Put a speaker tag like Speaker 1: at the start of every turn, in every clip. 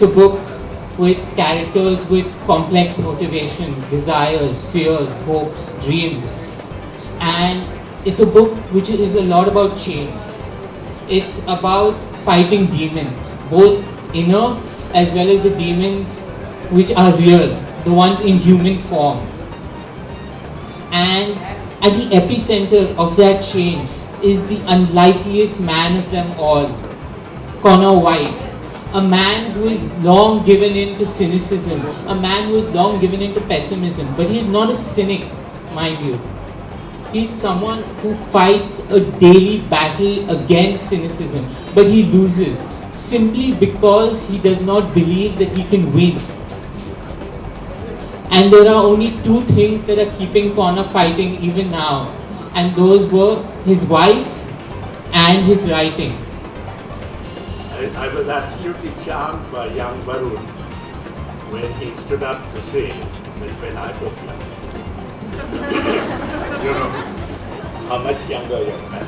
Speaker 1: It's a book with characters with complex motivations, desires, fears, hopes, dreams. And it's a book which is a lot about change. It's about fighting demons, both inner as well as the demons which are real, the ones in human form. And at the epicenter of that change is the unlikeliest man of them all, Connor White. A man who is long given in to cynicism, a man who is long given into pessimism, but he is not a cynic, mind you. He is someone who fights a daily battle against cynicism, but he loses simply because he does not believe that he can win. And there are only two things that are keeping Connor fighting even now, and those were his wife and his writing.
Speaker 2: I was absolutely charmed by young Varun when he stood up to say that when I was young. You know, how much younger young man.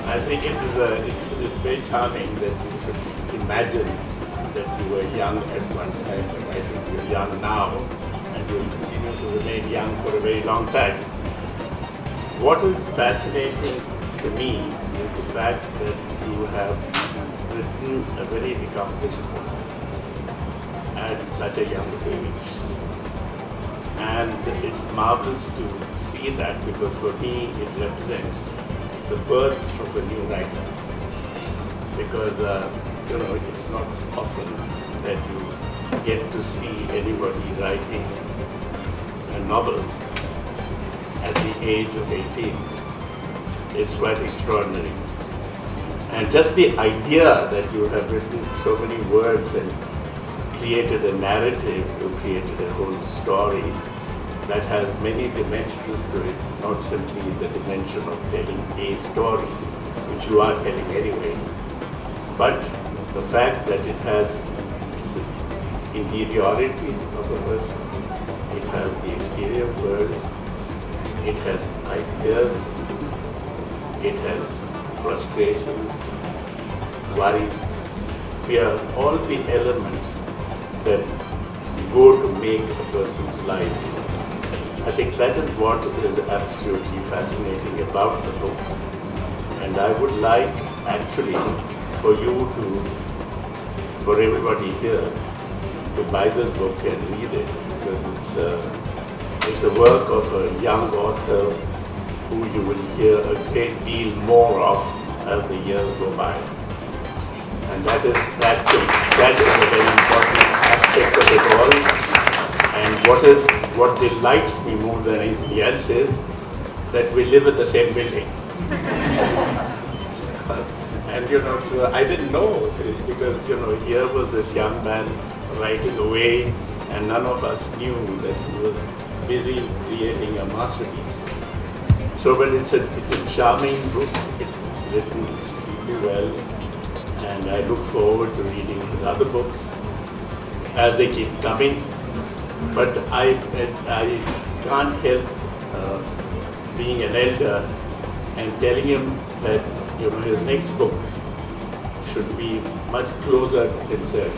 Speaker 2: I think it's very charming that you should imagine that you were young at one time, and I think you're young now, and you'll continue to remain young for a very long time. What is fascinating to me is the fact that you have written a very accomplished book at such a young age. And it's marvelous to see that, because for me it represents the birth of a new writer. Because it's not often that you get to see anybody writing a novel at the age of 18. It's quite extraordinary. And just the idea that you have written so many words and created a narrative, you created a whole story that has many dimensions to it, not simply the dimension of telling a story, which you are telling anyway, but the fact that it has the interiority of a person, it has the exterior world, it has ideas, it has frustrations, worry, fear, all the elements that go to make a person's life. I think that is what is absolutely fascinating about the book. And I would like actually for you for everybody here to buy this book and read it, because it's a work of a young author who you will hear a great deal more of as the years go by. And that is a very important aspect of it all. And what delights me more than anything else is that we live in the same building. And so I didn't know this, because here was this young man writing away, and none of us knew that he was busy creating a masterpiece. So, but it's a charming book. It's written extremely well, and I look forward to reading his other books as they keep coming. But I can't help being an elder and telling him that his next book should be much closer to himself.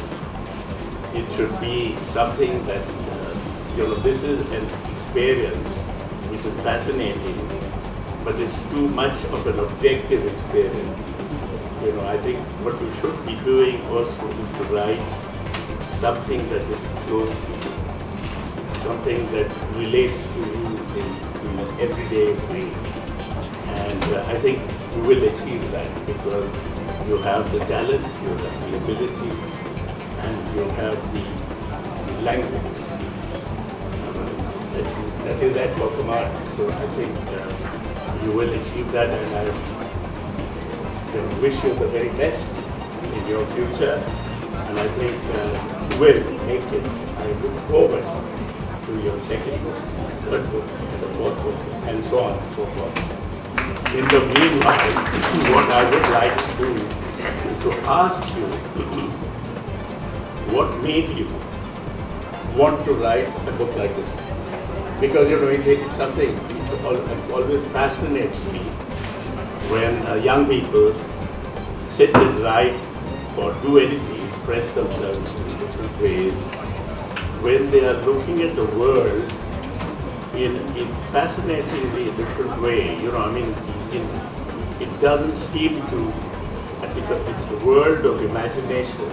Speaker 2: It should be something that this is an experience which is fascinating, but it's too much of an objective experience. I think what we should be doing also is to write something that is close to you, something that relates to you in an everyday way. And I think you will achieve that, because you have the talent, you have the ability, and you have the language that is at your command. So I think you will achieve that, and I wish you the very best in your future. And I think you will make it. I look forward to your second book, third book, the fourth book, and so on and so forth. In the meanwhile, what I would like to do is to ask you, what made you want to write a book like this? Because it's something that always fascinates me when young people sit and write or do anything, express themselves in different ways, when they are looking at the world in fascinatingly different way. You know, I mean, it doesn't seem to, it's a world of imagination.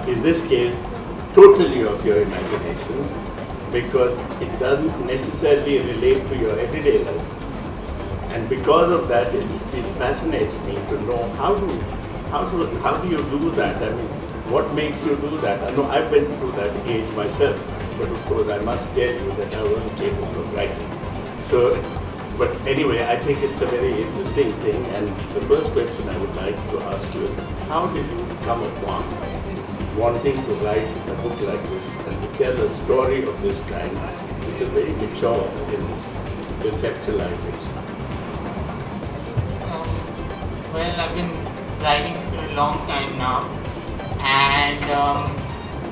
Speaker 2: In this case, totally of your imagination, because it doesn't necessarily relate to your everyday life. And because of that, it fascinates me to know how do you do that? I mean, what makes you do that? I know I've been through that age myself, but of course I must tell you that I wasn't capable of writing. So, but anyway, I think it's a very interesting thing. And the first question I would like to ask you is, how did you come upon wanting to write a book like this and to tell a story of this kind, which is very mature in its conceptualization?
Speaker 1: Well, I've been writing for a long time now, and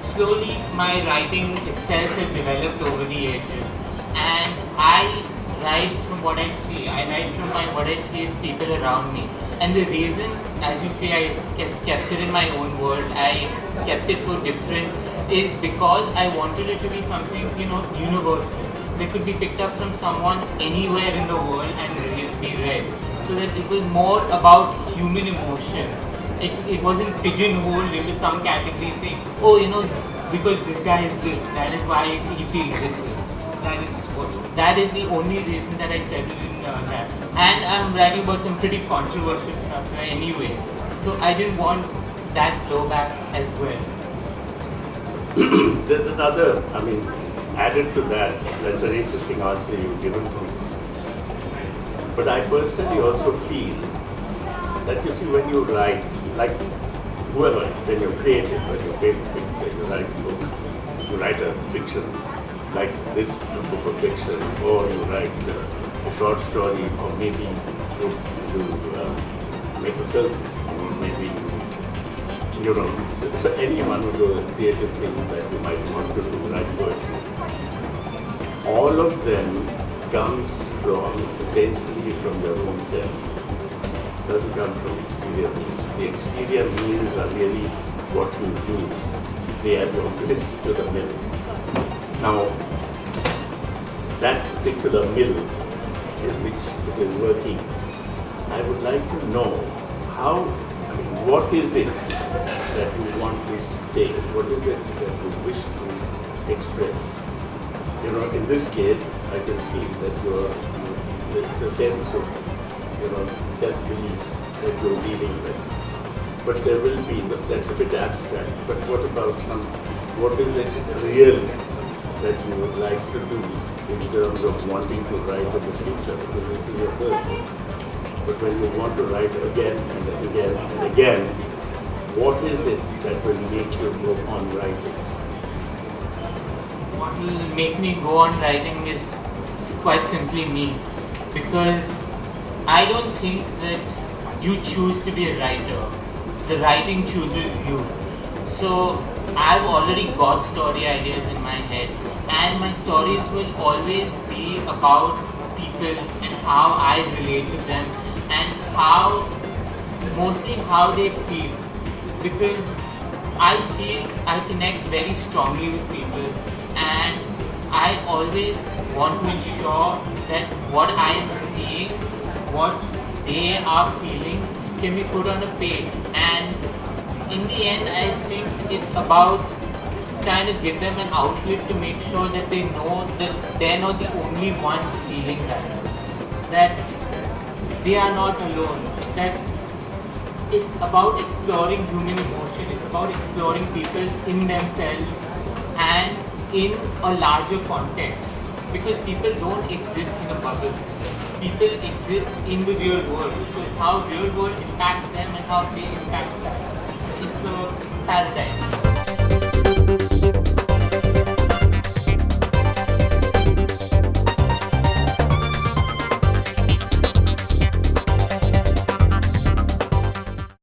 Speaker 1: slowly my writing itself has developed over the ages. And I write from what I see. I write from what I see as people around me. And the reason, as you say, I kept it in my own world, I kept it so different, is because I wanted it to be something, universal. That could be picked up from someone anywhere in the world and be read. So that it was more about human emotion. It wasn't pigeonholed into some category saying, oh, because this guy is this, that is why he feels this way. That is the only reason that I settled in that. And I'm writing about some pretty controversial stuff anyway. So I didn't want that blowback as well.
Speaker 2: There's another, added to that, that's an interesting answer you've given to me. But I personally also feel that, you see, when you write, like whoever, when you're creative, when you paint a picture, you write a book, you write a fiction, like this book of fiction, or you write a short story, or maybe you make a film, or maybe, so any one of the creative things that you might want to do, write poetry. All of them comes from, essentially from your own self. Doesn't come from exterior means. The exterior means are really what you use. They are your grist to the mill. Now, that particular mill in which it is working, I would like to know what is it that you want to say? What is it that you wish to express? In this case, I can see that there's a sense of, self-belief that you're dealing with. But there will be, that's a bit abstract, but what about what is it real that you would like to do in terms of wanting to write in the future? Because this is your first book. But when you want to write again and again and again, what is it that will make you go on writing?
Speaker 1: What will make me go on writing is quite simply me, because I don't think that you choose to be a writer. The writing chooses you. So I've already got story ideas in my head, and my stories will always be about people and how I relate to them, and mostly how they feel, because I feel I connect very strongly with people, and I always want to ensure that what I am seeing, what they are feeling, can be put on a page. And in the end, I think it's about trying to give them an outlet to make sure that they know that they're not the only ones feeling that they are not alone, that it's about exploring human emotion, it's about exploring people in themselves and in a larger context, because people don't exist in a bubble. People exist in the real world, so it's how real world impacts them and how they impact us. It's a paradigm.